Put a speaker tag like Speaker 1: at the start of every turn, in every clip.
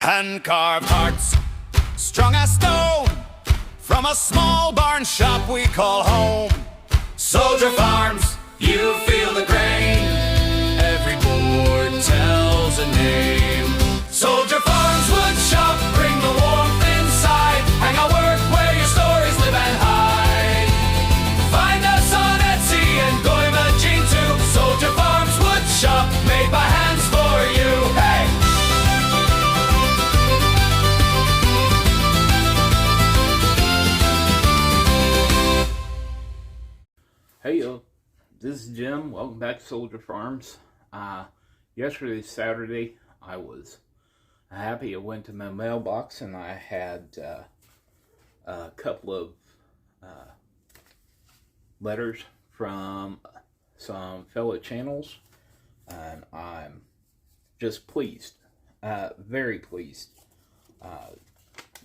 Speaker 1: Hand-carved hearts, strung as stone, from a small barn shop we call home. Soldier Farms, you feel the grain. Every board tells a name. Soldier Farms wood shop, bring the warmth inside. Hang our work where your stories live and hide. Find us on Etsy and Goimagine too. Soldier Farms wood shop, made by hands for you. Hey!
Speaker 2: Hey yo, this is Jim. Welcome back to Soldier Farms. Yesterday, Saturday, I was happy. I went to my mailbox and I had a couple of letters from some fellow channels, and I'm just pleased, very pleased,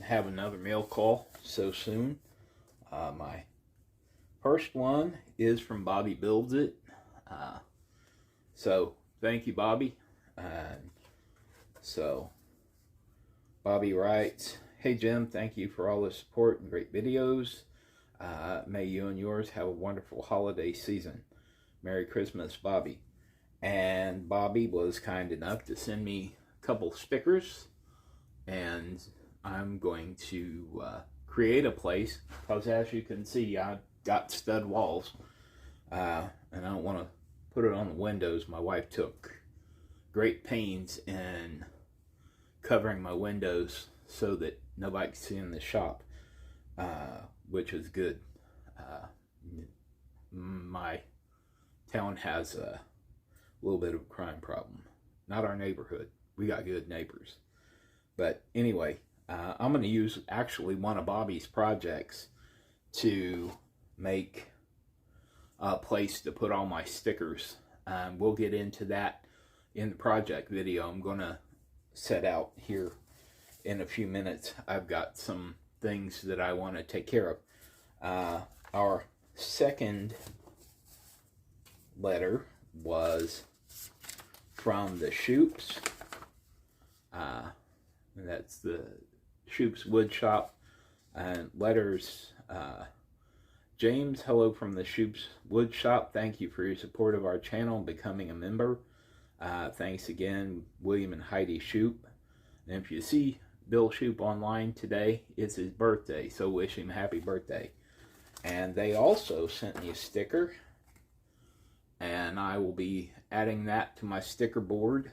Speaker 2: have another mail call so soon. My first one is from Bobby Builds It. So thank you, Bobby. So Bobby writes, "Hey Jim, thank you for all the support and great videos. May you and yours have a wonderful holiday season. Merry Christmas, Bobby." And Bobby was kind enough to send me a couple stickers, and I'm going to create a place, because as you can see, I got stud walls, and I don't want to put it on the windows. My wife took great pains in covering my windows so that nobody could see in the shop, which is good. My town has a little bit of a crime problem. Not our neighborhood. We got good neighbors. But anyway, I'm going to use actually one of Bobby's projects to make a place to put all my stickers. We'll get into that in the project video. I'm going to set out here in a few minutes. I've got some things that I want to take care of. Our second letter was from the Shoops. That's the Shoops Wood Shop. And letters, James, hello from the Shoops Wood Shop. Thank you for your support of our channel and becoming a member. Thanks again, William and Heidi Shoop. And if you see Bill Shoop online today, it's his birthday, so wish him happy birthday. And they also sent me a sticker, and I will be adding that to my sticker board.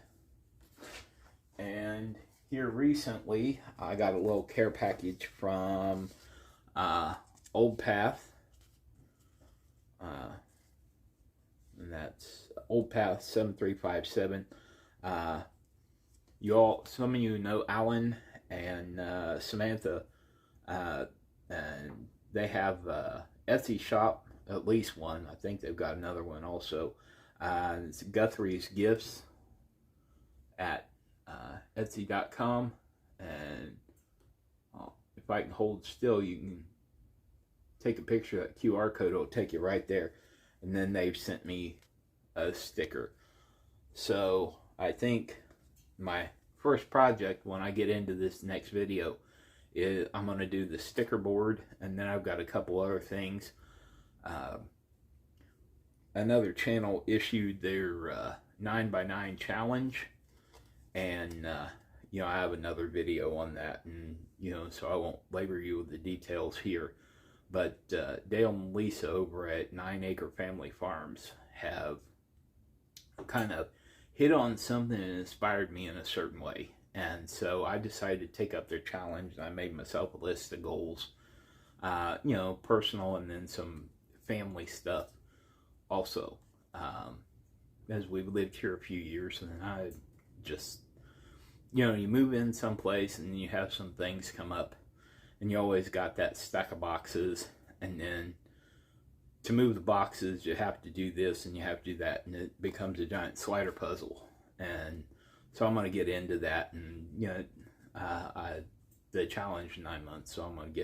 Speaker 2: And here recently, I got a little care package from Old Path. And that's Old Path 7357. Some of you know Alan and Samantha, and they have a Etsy shop, at least one. I think they've got another one also. It's Guthrie's Gifts at Etsy.com, and if I can hold still, you can take a picture of that QR code. It'll take you right there. And then they've sent me a sticker. So I think my first project, when I get into this next video, is I'm going to do the sticker board, and then I've got a couple other things. Another channel issued their 9x9 challenge, and you know, I have another video on that, and you know, so I won't labor you with the details here. But Dale and Lisa over at 9 Acre Family Farms have kind of hit on something that inspired me in a certain way. And so I decided to take up their challenge, and I made myself a list of goals, you know, personal and then some family stuff also. As we've lived here a few years, and I just, you know, you move in someplace and you have some things come up, and you always got that stack of boxes, and then to move the boxes, you have to do this and you have to do that, and it becomes a giant slider puzzle. And so I'm going to get into that, and you know, the challenge 9 months, so I'm going to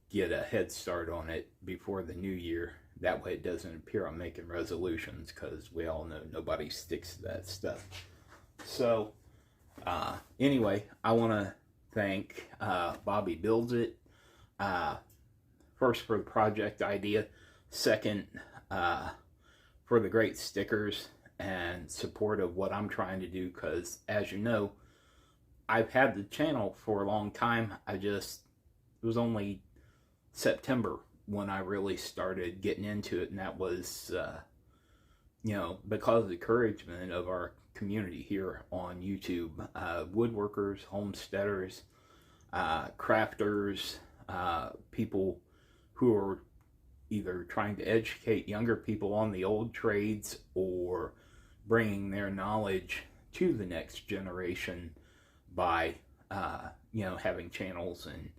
Speaker 2: get a head start on it before the new year. That way it doesn't appear I'm making resolutions, because we all know nobody sticks to that stuff. So Anyway, I want to thank Bobby Builds It. First for the project idea. Second, for the great stickers and support of what I'm trying to do, because as you know, I've had the channel for a long time. It was only September when I really started getting into it, and that was because of the encouragement of our community here on YouTube. Woodworkers, homesteaders, crafters, people who are either trying to educate younger people on the old trades or bringing their knowledge to the next generation by having channels. And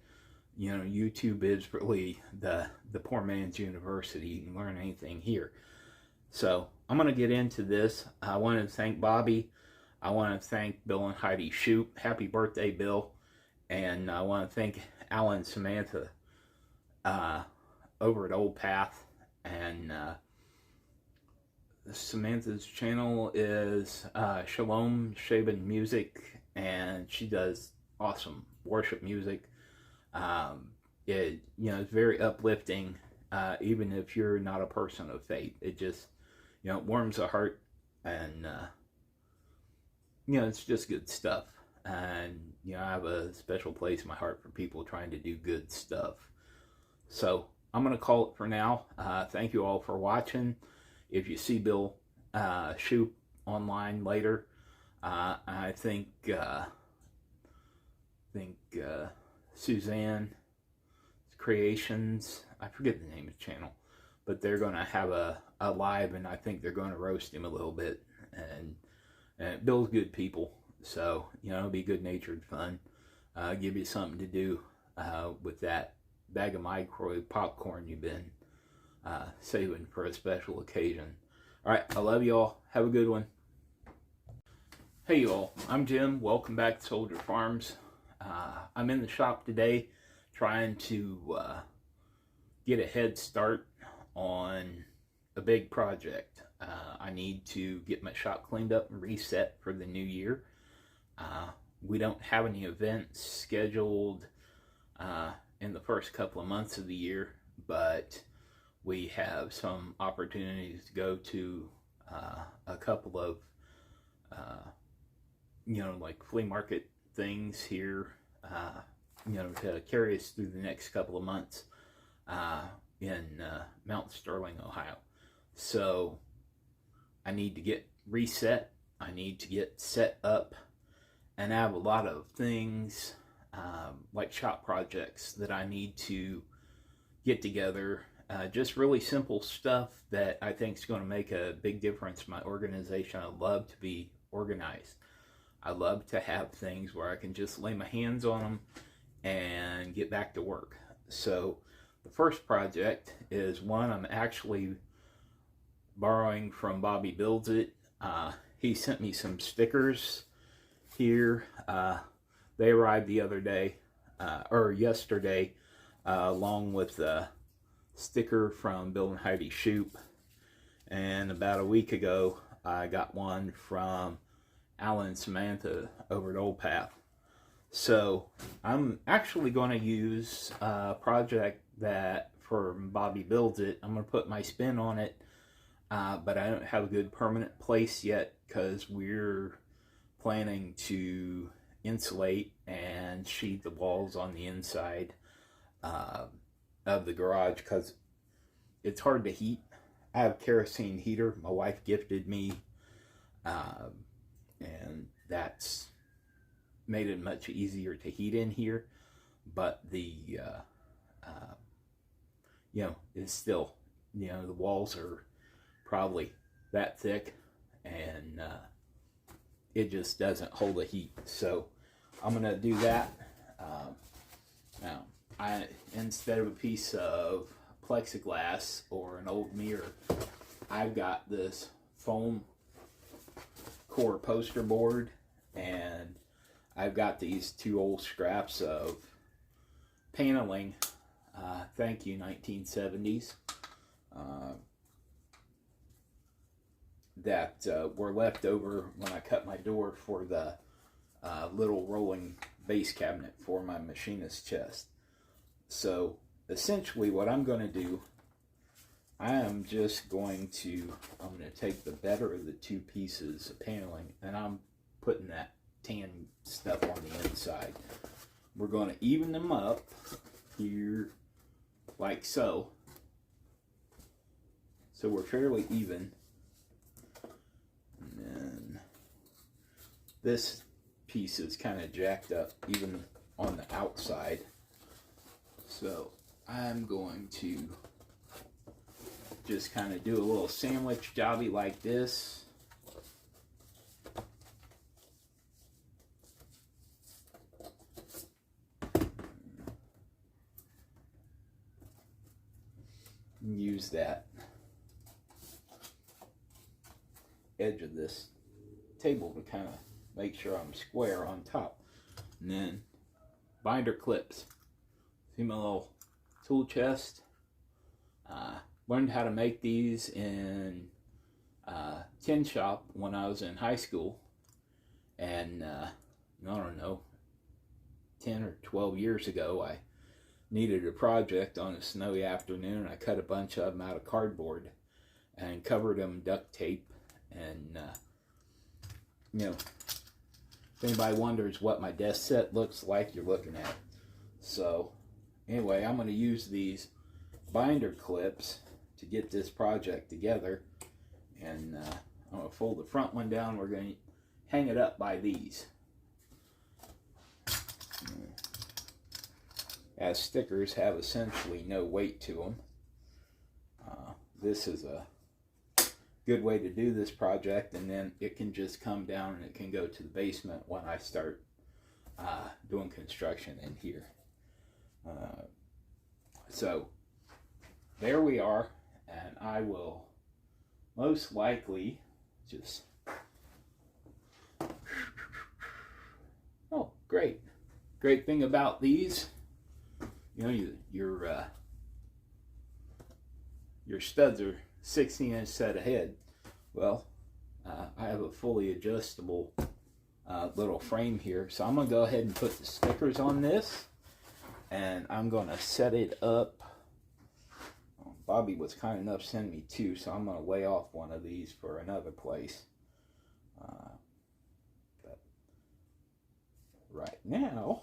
Speaker 2: YouTube is really the poor man's university. You can learn anything here. So I'm going to get into this. I want to thank Bobby. I want to thank Bill and Heidi Shoup. Happy birthday, Bill. And I want to thank Alan and Samantha over at Old Path. And Samantha's channel is Shalom Shaban Music, and she does awesome worship music. It's very uplifting, even if you're not a person of faith. It just it warms the heart, and it's just good stuff. And I have a special place in my heart for people trying to do good stuff. So I'm going to call it for now. Thank you all for watching. If you see Bill Shoup online later, I think Suzanne Creations, I forget the name of the channel, but they're going to have a live, and I think they're going to roast him a little bit. And Bill's good people, so it'll be good-natured fun. Give you something to do with that bag of microwave popcorn you've been saving for a special occasion. All right, I love y'all. Have a good one. Hey y'all, I'm Jim. Welcome back to Soldier Farms. I'm in the shop today trying to get a head start on a big project. I need to get my shop cleaned up and reset for the new year. We don't have any events scheduled in the first couple of months of the year, but we have some opportunities to go to a couple of like flea market things here, to carry us through the next couple of months in Mount Sterling, Ohio. So I need to get reset. I need to get set up, and I have a lot of things like shop projects that I need to get together. Just really simple stuff that I think is going to make a big difference in my organization. I love to be organized. I love to have things where I can just lay my hands on them and get back to work. So the first project is one I'm actually borrowing from Bobby Builds It. He sent me some stickers here. They arrived the other day, or yesterday, along with a sticker from Bill and Heidi Shoup. And about a week ago, I got one from Alan and Samantha over at Old Path. So I'm actually going to use a project that for Bobby Builds It. I'm going to put my spin on it, but I don't have a good permanent place yet because we're planning to insulate and sheathe the walls on the inside of the garage because it's hard to heat. I have a kerosene heater my wife gifted me, and that's made it much easier to heat in here, but the it's still, the walls are probably that thick, and it just doesn't hold the heat. So I'm gonna do that. Now, instead of a piece of plexiglass or an old mirror, I've got this foam core poster board, and I've got these two old scraps of paneling, thank you 1970s, that were left over when I cut my door for the little rolling base cabinet for my machinist chest. So essentially what I'm going to do, I'm going to take the better of the two pieces of paneling, and I'm putting that tan stuff on the inside. We're going to even them up here like so. So we're fairly even. And then this piece is kind of jacked up even on the outside. So I'm going to just kind of do a little sandwich jobby like this. And use that edge of this table to kind of make sure I'm square on top. And then binder clips. See my little tool chest? Learned how to make these in tin shop when I was in high school, and I don't know, 10 or 12 years ago, I needed a project on a snowy afternoon. I cut a bunch of them out of cardboard and covered them in duct tape, and if anybody wonders what my desk set looks like, you're looking at. So anyway, I'm going to use these binder clips to get this project together, and I'm going to fold the front one down. We're going to hang it up by these, as stickers have essentially no weight to them. This is a good way to do this project, and then it can just come down and it can go to the basement when I start doing construction in here. So there we are, and I will most likely just, oh great thing about these, your studs are 16-inch set ahead. Well, I have a fully adjustable little frame here, so I'm going to go ahead and put the stickers on this, and I'm going to set it up. Bobby was kind enough to send me two, so I'm going to lay off one of these for another place. But right now,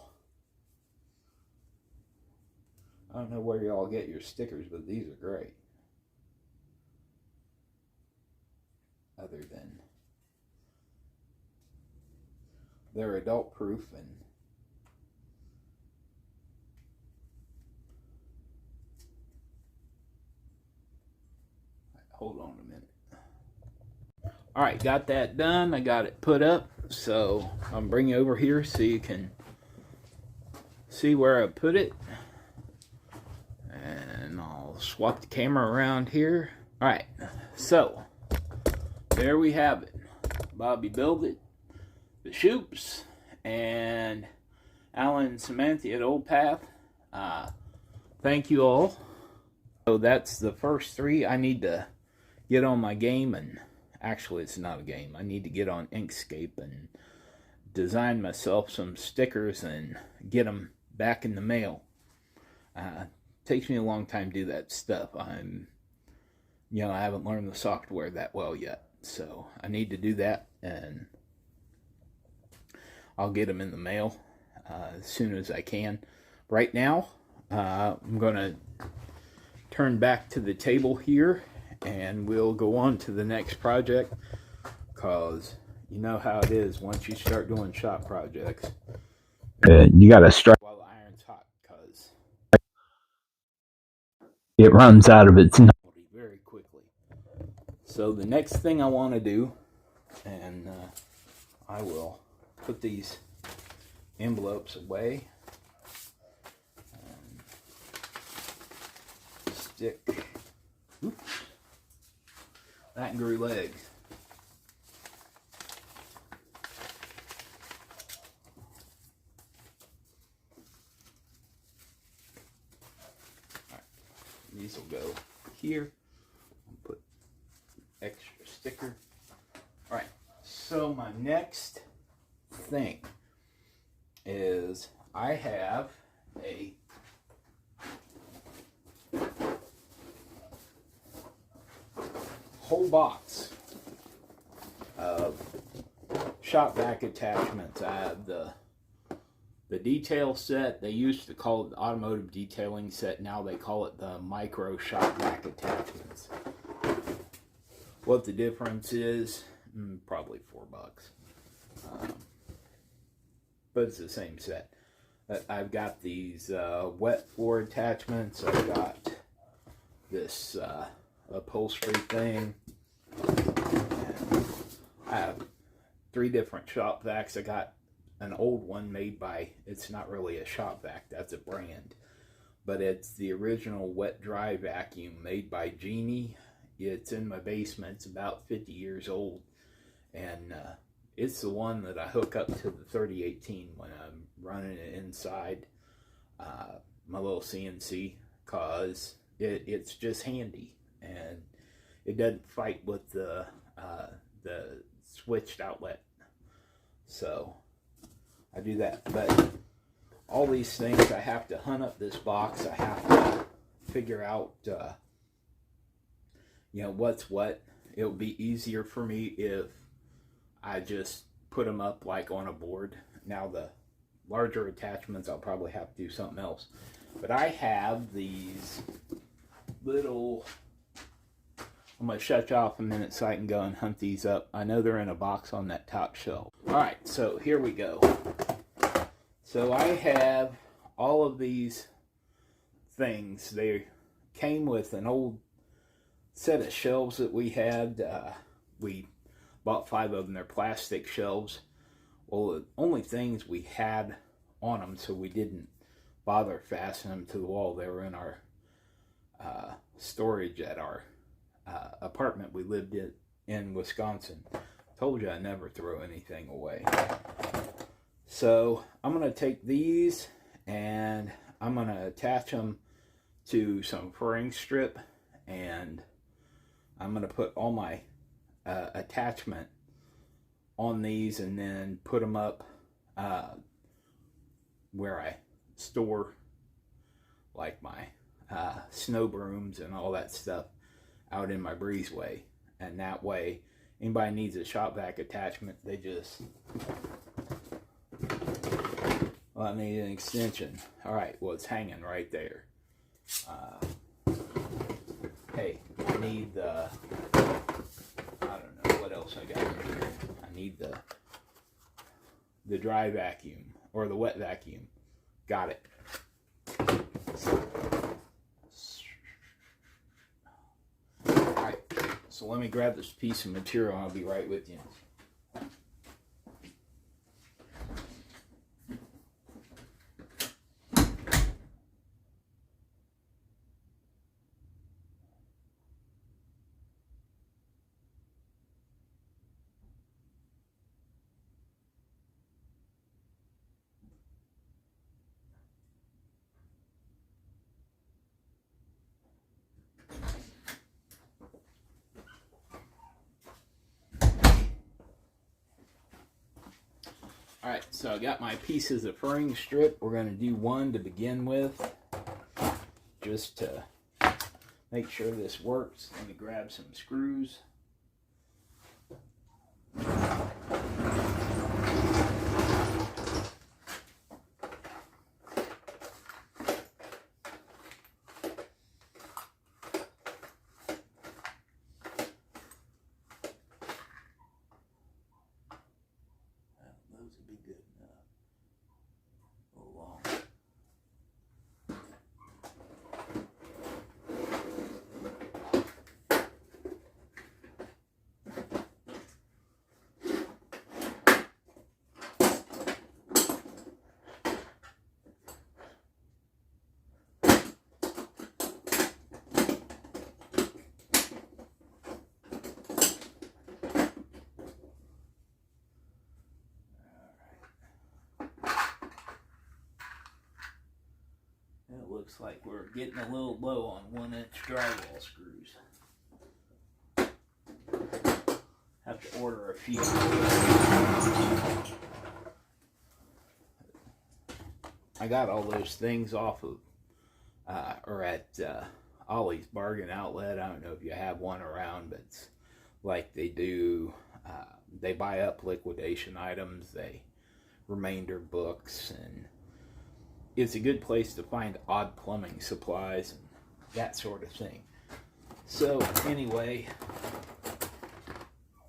Speaker 2: I don't know where y'all get your stickers, but these are great. Other than they're adult proof, and hold on a minute. All right, got that done. I got it put up, so I'm bringing it over here so you can see where I put it, and I'll swap the camera around here. All right, so there we have it. Bobby built it, the Shoops, and Alan and Samantha at Old Path. Thank you all. So that's the first three. I need to get on my game, and actually it's not a game. I need to get on Inkscape and design myself some stickers and get them back in the mail. Takes me a long time to do that stuff. I haven't learned the software that well yet, so I need to do that, and I'll get them in the mail as soon as I can. Right now, I'm going to turn back to the table here, and we'll go on to the next project, because you know how it is once you start doing shop projects. You got to strike while the iron's hot, because it runs out of its novelty very quickly. So the next thing I want to do, and I will put these envelopes away and stick that and grew legs. Alright, these will go here. I'll put extra sticker. Alright, so my next thing, is I have a whole box of shop vac attachments. I have the detail set. They used to call it the automotive detailing set. Now they call it the micro shop vac attachments. What the difference is, probably $4. But it's the same set. I've got these wet floor attachments. I've got this upholstery thing. And I have 3 different shop vacs. I got an old one made by, it's not really a shop vac, that's a brand. But it's the original wet dry vacuum made by Genie. It's in my basement. It's about 50 years old. And it's the one that I hook up to the 3018 when I'm running it inside my little CNC, because it's just handy and it doesn't fight with the switched outlet. So I do that. But all these things, I have to hunt up this box. I have to figure out what's what. It'll be easier for me if I just put them up like on a board. Now the larger attachments, I'll probably have to do something else. But I have these little, I'm going to shut you off a minute so I can go and hunt these up. I know they're in a box on that top shelf. Alright, so here we go. So I have all of these things. They came with an old set of shelves that we had. We bought 5 of them. They're plastic shelves. Well, the only things we had on them, so we didn't bother fastening them to the wall. They were in our storage at our apartment we lived in Wisconsin. Told you I never throw anything away. So I'm going to take these and I'm going to attach them to some furring strip, and I'm going to put all my attachment on these and then put them up where I store like my snow brooms and all that stuff out in my breezeway. And that way, anybody needs a shop vac attachment, they just, well, I need an extension. Alright, well, it's hanging right there. Hey, I need the, I don't know what else I got here. I need the dry vacuum or the wet vacuum. Got it. Alright, so let me grab this piece of material and I'll be right with you. Alright, so I got my pieces of furring strip. We're going to do one to begin with, just to make sure this works. Let me grab some screws. It looks like we're getting a little low on 1-inch drywall screws. Have to order a few. I got all those things off of, or at Ollie's Bargain Outlet. I don't know if you have one around, but it's like they do, they buy up liquidation items, they remainder books, and it's a good place to find odd plumbing supplies and that sort of thing. So anyway,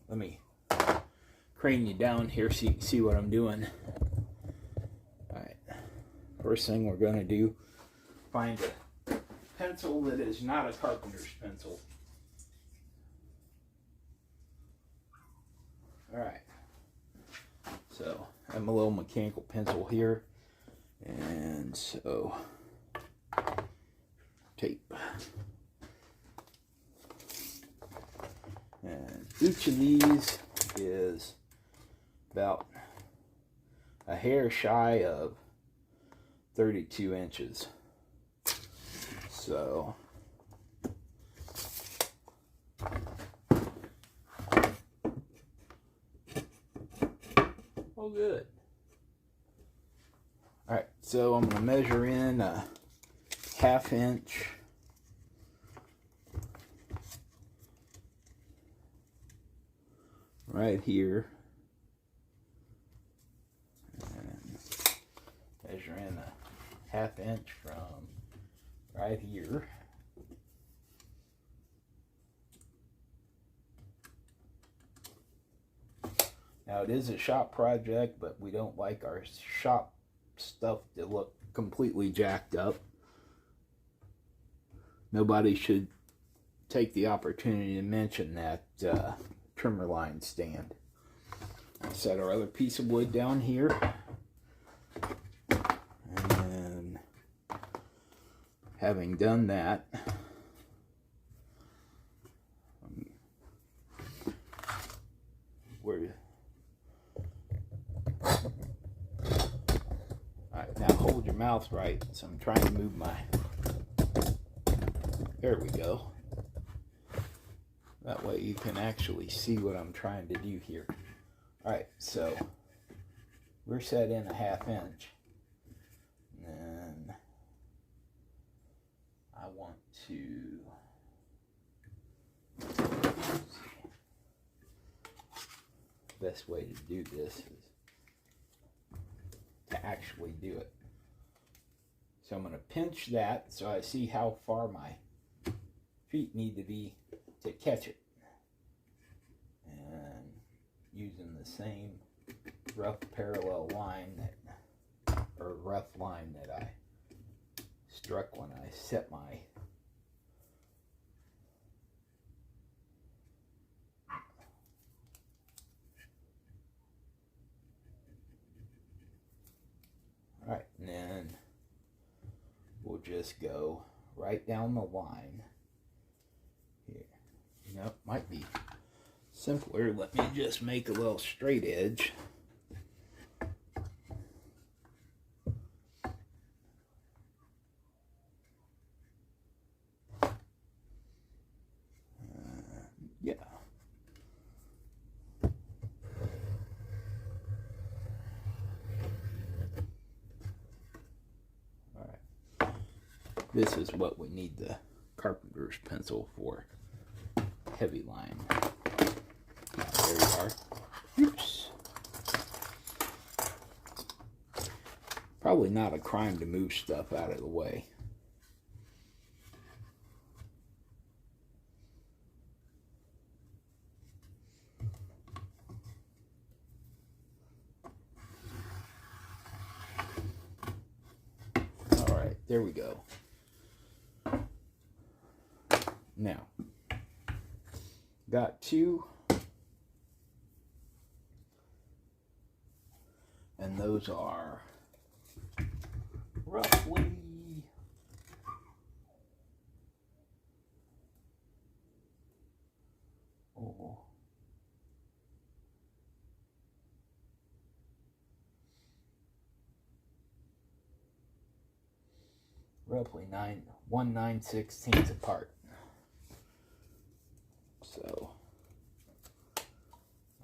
Speaker 2: let me crane you down here so you can see what I'm doing. Alright, first thing we're going to do, find a pencil that is not a carpenter's pencil. Alright, so I have my little mechanical pencil here, and so tape. And each of these is about a hair shy of 32 inches. So oh good. Alright, so I'm going to measure in a 1/2 inch right here, and measure in a 1/2 inch from right here. Now it is a shop project, but we don't like our shop stuff to look completely jacked up. Nobody should take the opportunity to mention that trimmer line stand. I'll set our other piece of wood down here, and having done that, alright, now hold your mouth right. So I'm trying to move my, there we go. That way you can actually see what I'm trying to do here. Alright, so we're set in a 1/2 inch. And then I want to, best way to do this is to actually do it. So I'm going to pinch that so I see how far my feet need to be to catch it, and using the same rough parallel line that, or rough line that I struck when I set my alright, and then we'll just go right down the line here. Nope, might be simpler. Let me just make a little straight edge. Yeah. All right. This is what we need the carpenter's pencil for. Heavy line. There you are. Oops. Probably not a crime to move stuff out of the way. All right, there we go. Now, got two, and those are roughly roughly 1/9/16 apart. So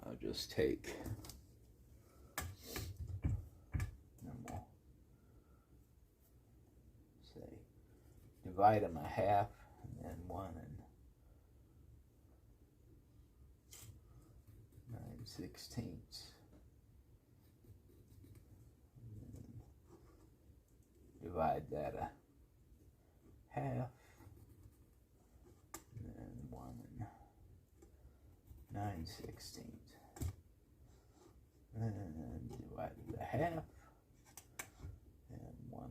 Speaker 2: I'll just take, and we'll divide them a half, and then 1 9/16. Divide that a half, and then 1 9/16. And divide it a half, and 1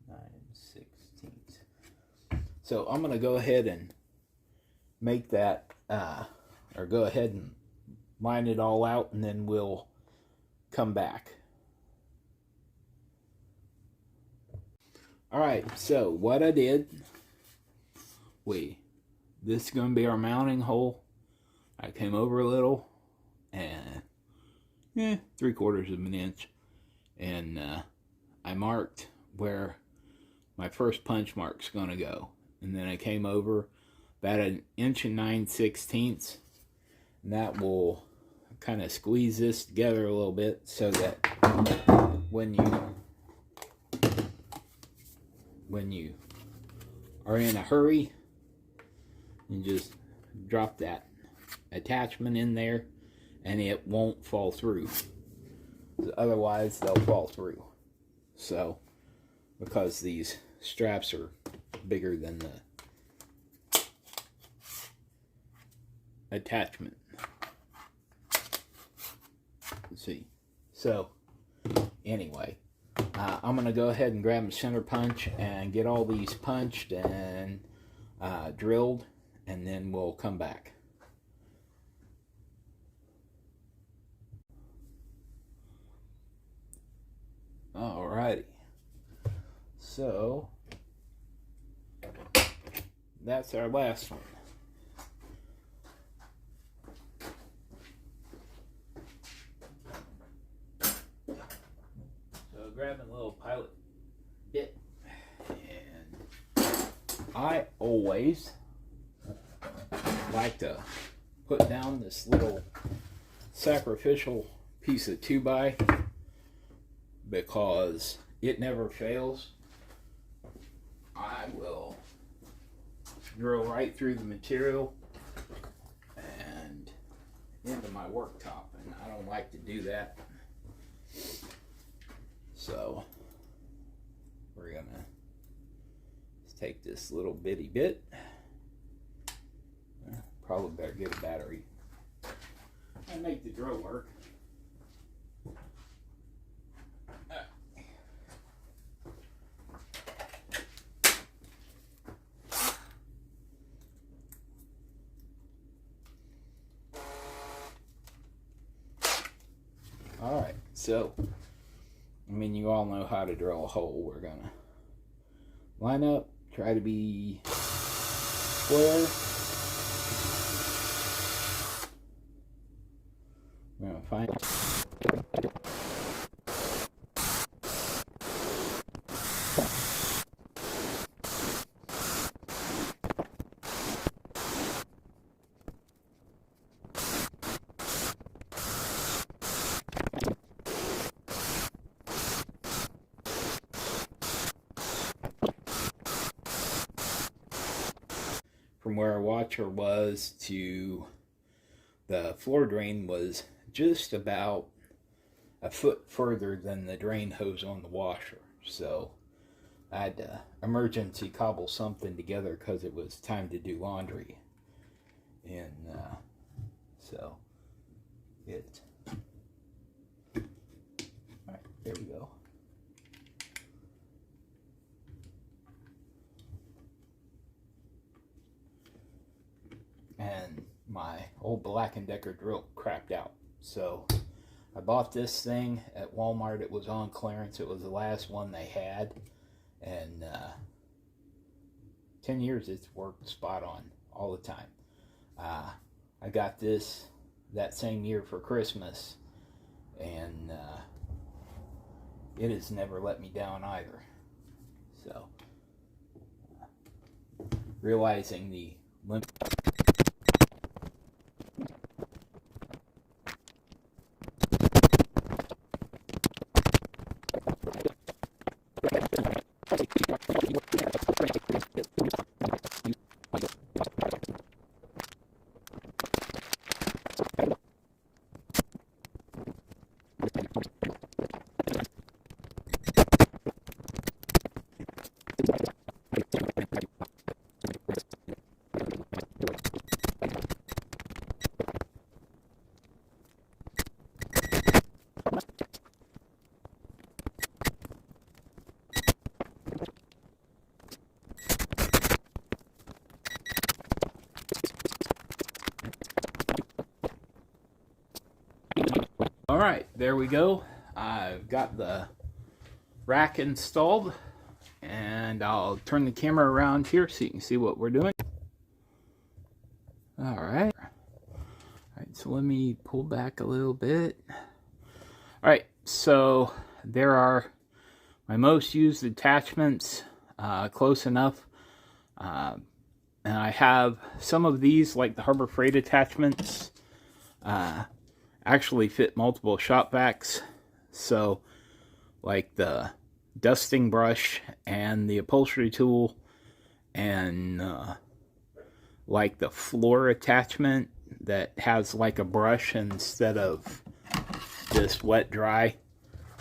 Speaker 2: 9/16. So I'm going to go ahead and make that, or go ahead and line it all out, and then we'll come back. Alright, so what I did, this is going to be our mounting hole. I came over a little, and 3/4 of an inch, and I marked where my first punch mark's going to go, and then I came over about 1 9/16, and that will kind of squeeze this together a little bit so that when you are in a hurry, you just drop that attachment in there and it won't fall through. Otherwise they'll fall through. So, because these straps are bigger than the attachment. Let's see. So, anyway, I'm going to go ahead and grab a center punch and get all these punched and drilled, and then we'll come back. Alrighty. So, that's our last one. Grabbing a little pilot bit, and I always like to put down this little sacrificial piece of 2x because it never fails. I will drill right through the material and into my worktop, and I don't like to do that. So we're gonna take this little bitty bit. Probably better get a battery and make the drill work. All right, so I mean, you all know how to drill a hole. We're gonna line up, try to be square. We're gonna find from where our washer was to the floor drain was just about a foot further than the drain hose on the washer. So I had to emergency cobble something together because it was time to do laundry. And so it, alright, there we go. And my old Black & Decker drill crapped out. So I bought this thing at Walmart. It was on clearance. It was the last one they had. And 10 years it's worked spot on all the time. I got this that same year for Christmas. And it has never let me down either. So realizing the limit. All right, there we go. I've got the rack installed, and I'll turn the camera around here so you can see what we're doing. All right. All right, so let me pull back a little bit. All right, so there are my most used attachments, close enough. And I have some of these, like the Harbor Freight attachments, actually fit multiple shop vacs. So, like the dusting brush and the upholstery tool, and like the floor attachment that has like a brush instead of this wet dry.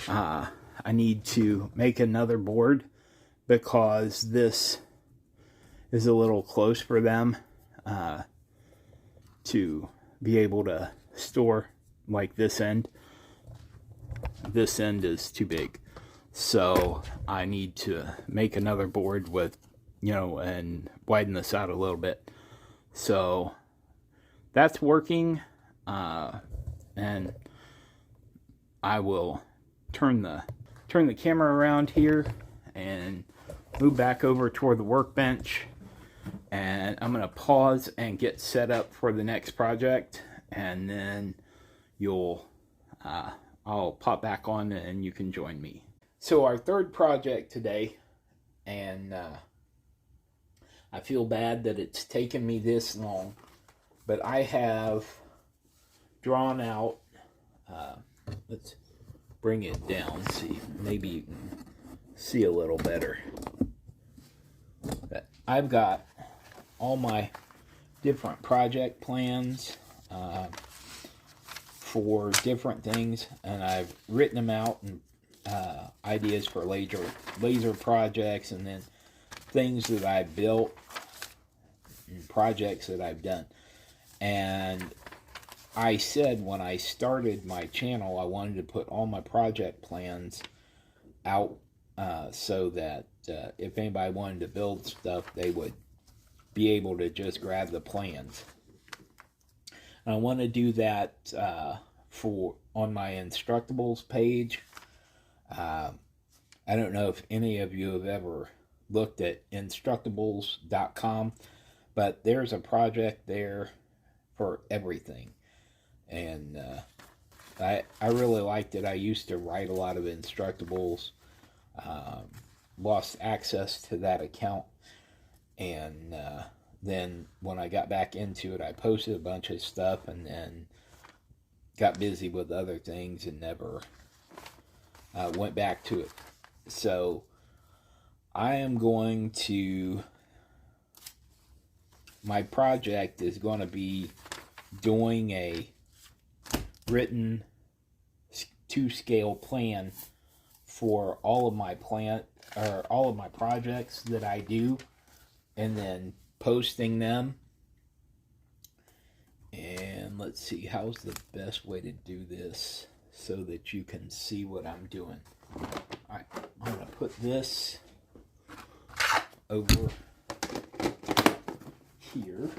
Speaker 2: I need to make another board because this is a little close for them to be able to store. Like this end is too big, so I need to make another board with, and widen this out a little bit. So that's working, and I will turn the camera around here and move back over toward the workbench, and I'm gonna pause and get set up for the next project, and then I'll pop back on and you can join me. So our third project today, and I feel bad that it's taken me this long, but I have drawn out, let's bring it down, see, maybe you can see a little better. But I've got all my different project plans for different things, and I've written them out, and ideas for laser projects, and then things that I built and projects that I've done. And I said when I started my channel I wanted to put all my project plans out so that if anybody wanted to build stuff, they would be able to just grab the plans. And I want to do that on my Instructables page. I don't know if any of you have ever looked at Instructables.com, but there's a project there for everything. And I really liked it. I used to write a lot of Instructables. Lost access to that account, and then when I got back into it, I posted a bunch of stuff, and then got busy with other things and never went back to it. So I am going to, my project is going to be doing a written to-scale plan for all of my projects that I do, and then posting them. And let's see, how's the best way to do this so that you can see what I'm doing. Alright, I'm going to put this over here.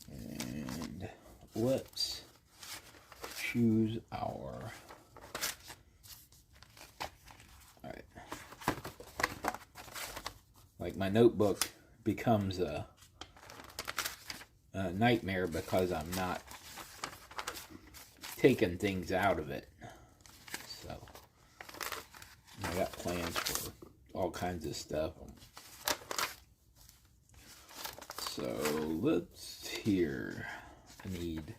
Speaker 2: And let's choose our, alright, like my notebook becomes a nightmare because I'm not taking things out of it. So I got plans for all kinds of stuff. So let's here. I need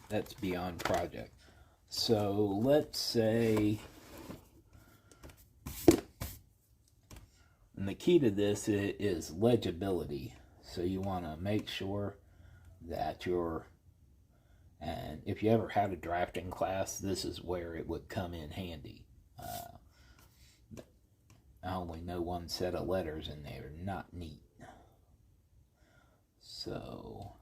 Speaker 2: that's beyond project. So let's say, and the key to this is legibility. So you want to make sure that and if you ever had a drafting class, this is where it would come in handy. I only know one set of letters and they're not neat. So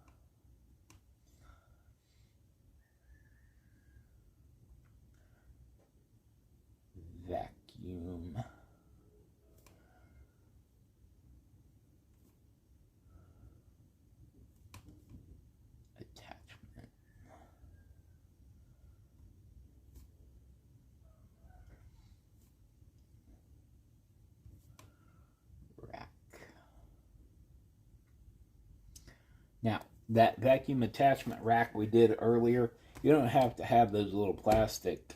Speaker 2: Now, that vacuum attachment rack we did earlier, you don't have to have those little plastic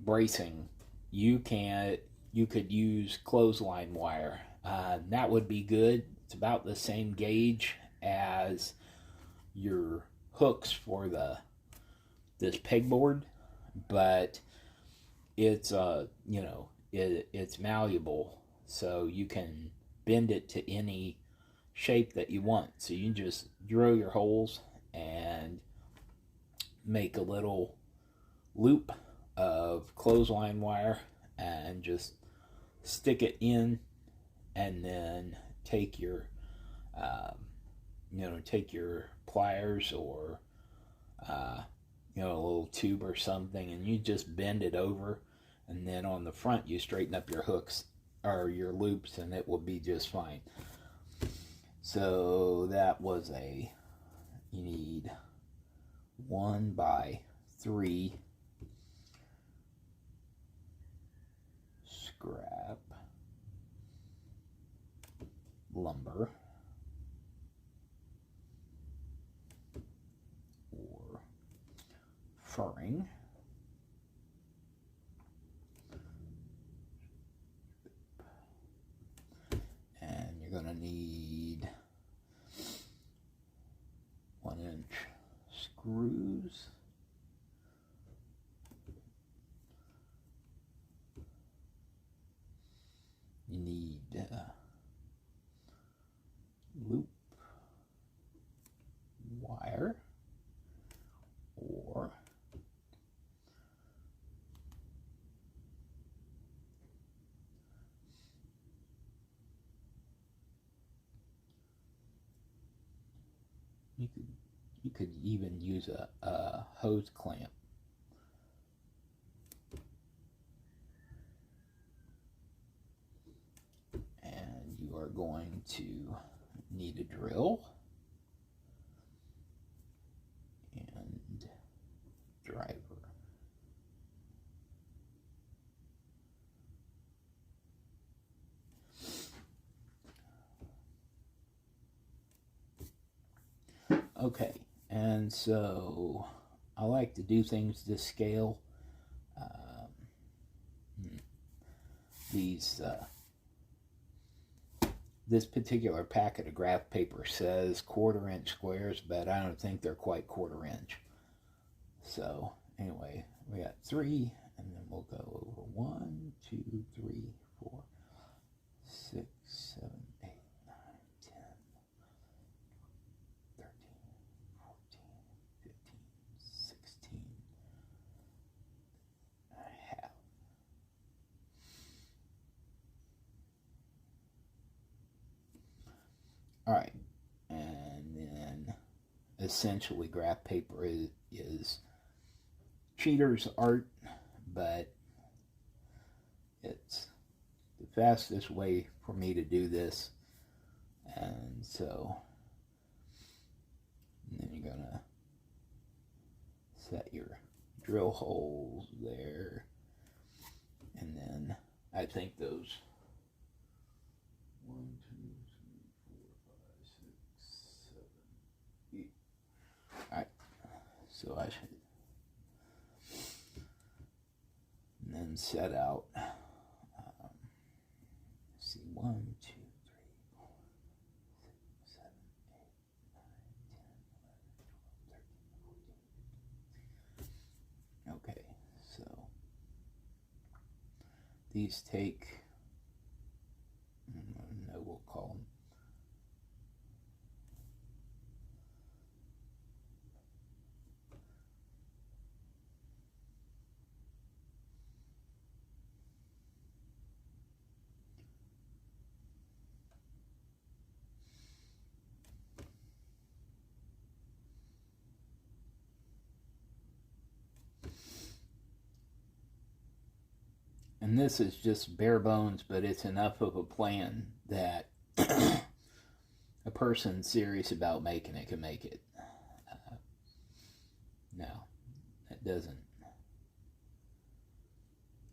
Speaker 2: bracing. You could use clothesline wire. That would be good. It's about the same gauge as your hooks for this pegboard, but it's it's malleable, so you can bend it to any shape that you want. So you can just drill your holes and make a little loop of clothesline wire and just stick it in, and then take your pliers or a little tube or something, and you just bend it over, and then on the front you straighten up your hooks or your loops, and it will be just fine. So that was you need 1x3 scrap lumber or furring, and you're going to need 1-inch screws, you need loop wire, or you could even use a hose clamp. And you are going to need a drill and driver. Okay, and so I like to do things to scale. This particular packet of graph paper says 1/4 inch squares, but I don't think they're quite 1/4 inch. So anyway, we got 3, and then we'll go over 1, 2, 3, 4, 6, 7, 8, 9, 10, 13, 14, 15, 16, a half. All right, and then essentially graph paper is cheater's art, but it's the fastest way for me to do this. And so then you're gonna set your drill holes there, and then I think those 1, 2, 3, 4, 5, 6, 7, 8. All right, so I should then set out. See, 1, 2, 3, 4, 6, 7, 8, 9, 10, 11, 12, 13, 14. Okay, so these take, no, we'll call them and this is just bare bones, but it's enough of a plan that a person serious about making it can make it. Now, that doesn't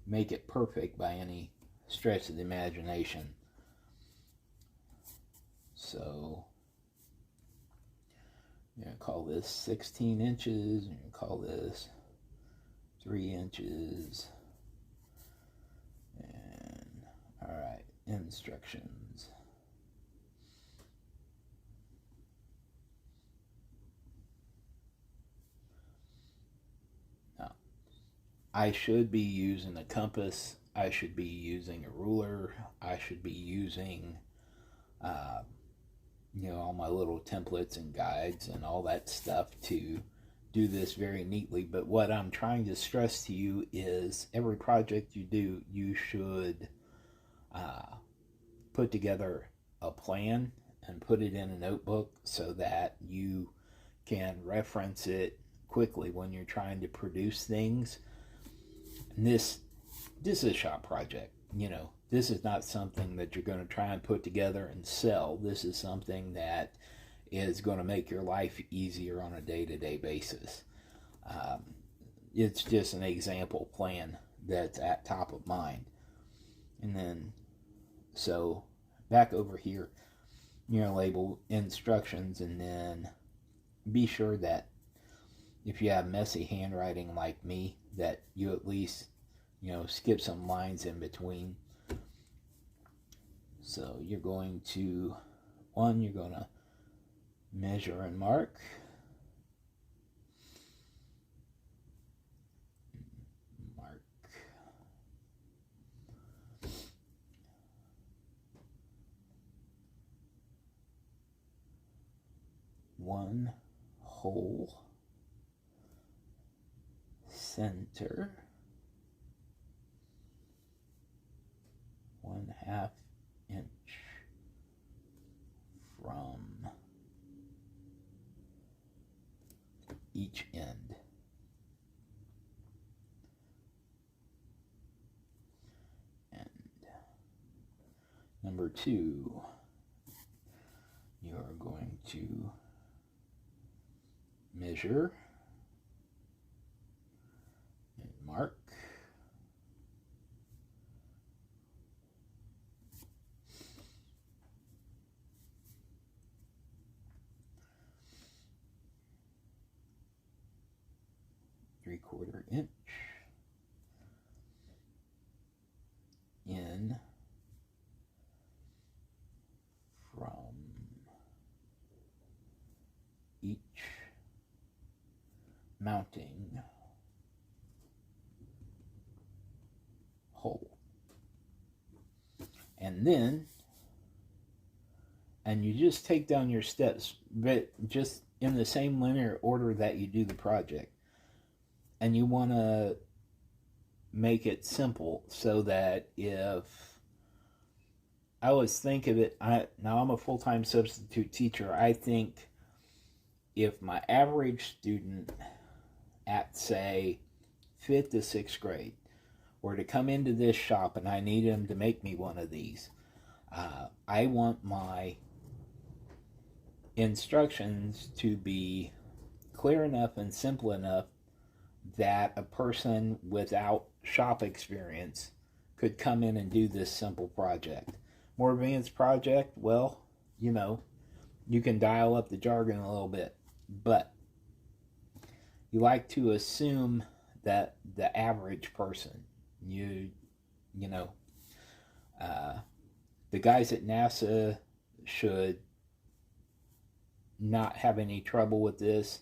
Speaker 2: make it perfect by any stretch of the imagination. So You're going to call this 16 inches. You're going to call this 3 inches. And, alright, instructions. Now, I should be using a compass. I should be using a ruler. I should be using all my little templates and guides and all that stuff to do this very neatly. But what I'm trying to stress to you is every project you do, you should put together a plan and put it in a notebook so that you can reference it quickly when you're trying to produce things. And this is a shop project. This is not something that you're going to try and put together and sell. This is something that is going to make your life easier on a day-to-day basis. It's just an example plan that's at top of mind. And then, so back over here, you're going to label instructions, and then be sure that if you have messy handwriting like me, that you at least, skip some lines in between. So you're going to, you're going to measure and mark. Mark. One whole center. 1/2 inch from each end. And number 2, you are going to measure and mark. Three-quarter inch in from each mounting hole. And then, you just take down your steps, but just in the same linear order that you do the project. And you want to make it simple so that if I always think of it, now I'm a full-time substitute teacher. I think if my average student at, say, 5th to 6th grade were to come into this shop and I need them to make me one of these, I want my instructions to be clear enough and simple enough that a person without shop experience could come in and do this simple project. More advanced project, well, you can dial up the jargon a little bit, but you like to assume that the average person, the guys at NASA should not have any trouble with this,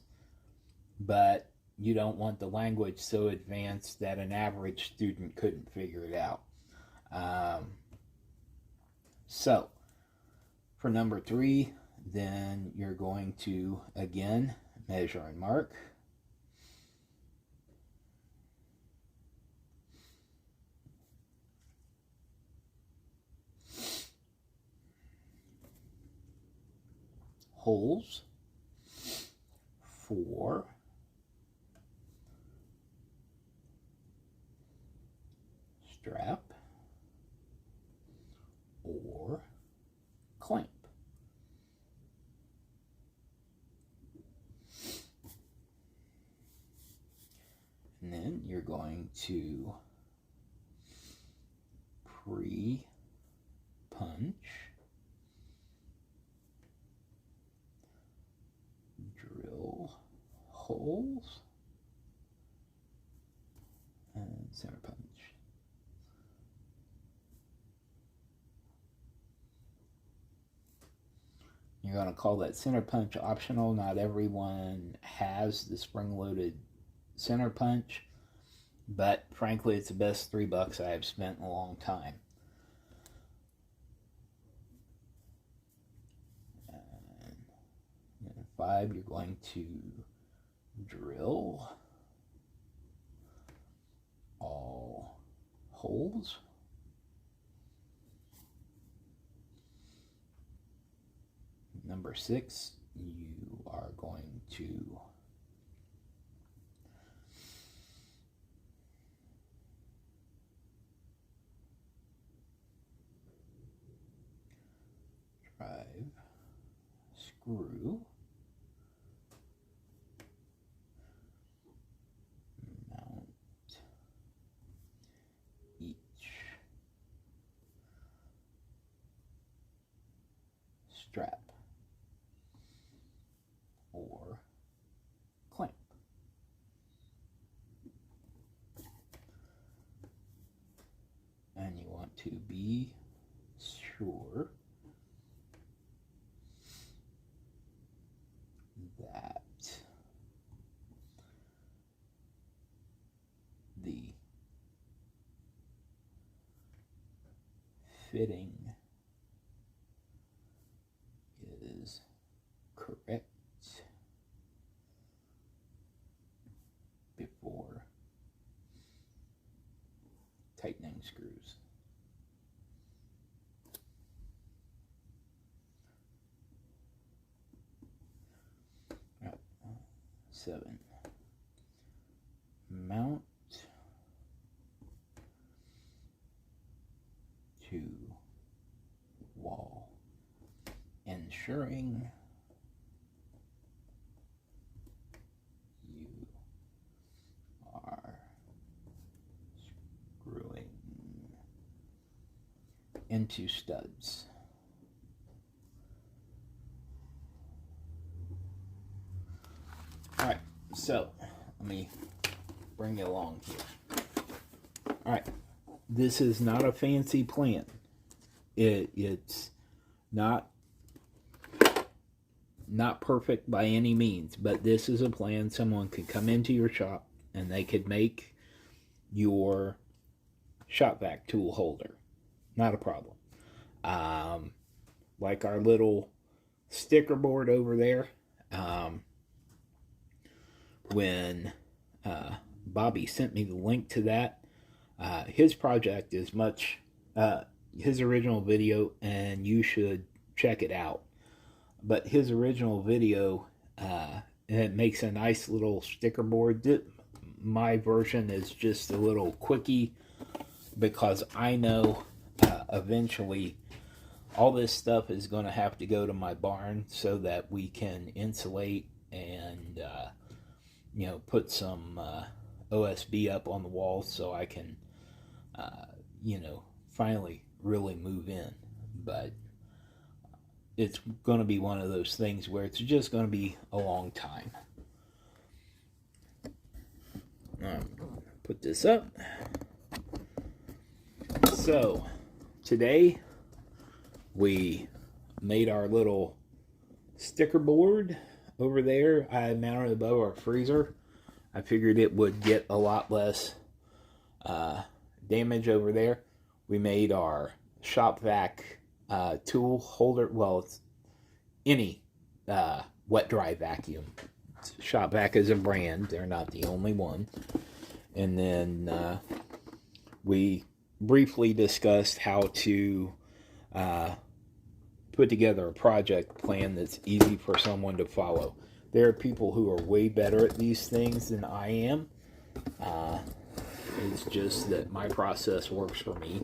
Speaker 2: but you don't want the language so advanced that an average student couldn't figure it out. So, for number 3, then you're going to, again, measure and mark. Holes for strap or clamp. And then you're going to pre-punch drill holes and center punch. You're going to call that center punch optional. Not everyone has the spring-loaded center punch, but frankly, it's the best $3 I have spent in a long time. And 5, you're going to drill all holes. Number 6, you are going to drive screw, mount each strap or clamp. And you want to be sure that the fitting is correct before tightening screws. Right. 7. Mount to wall, ensuring you are screwing into studs. Alright, so let me bring you along here. Alright, this is not a fancy plan. It's not perfect by any means, but this is a plan. Someone could come into your shop and they could make your shop vac tool holder. Not a problem. Like our little sticker board over there. When Bobby sent me the link to that, his project is much his original video, and you should check it out. But his original video, it makes a nice little sticker board. My version is just a little quickie, because I know eventually all this stuff is going to have to go to my barn so that we can insulate and you know, put some OSB up on the walls so I can you know, finally really move in. But it's going to be one of those things where it's just going to be a long time. Put this up. So today we made our little sticker board over there. I mounted above our freezer. I figured it would get a lot less damage over there. We made our shop vac tool holder. Well, it's any wet dry vacuum. Shop vac is a brand. They're not the only one. And then we briefly discussed how to put together a project plan that's easy for someone to follow. There are people who are way better at these things than I am. It's just that my process works for me.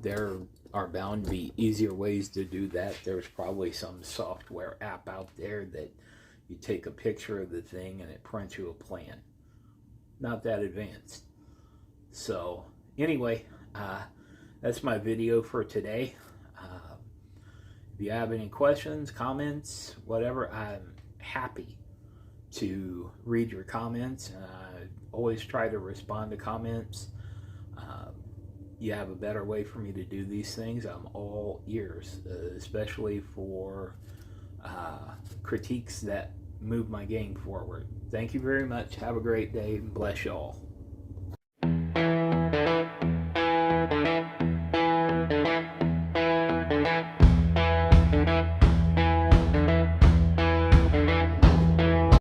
Speaker 2: There are bound to be easier ways to do that. There's probably some software app out there that you take a picture of the thing and it prints you a plan. Not that advanced. So anyway, that's my video for today. If you have any questions, comments, whatever, I'm happy to read your comments. I always try to respond to comments. You have a better way for me to do these things, I'm all ears, especially for critiques that move my game forward. Thank you very much. Have a great day. Bless y'all.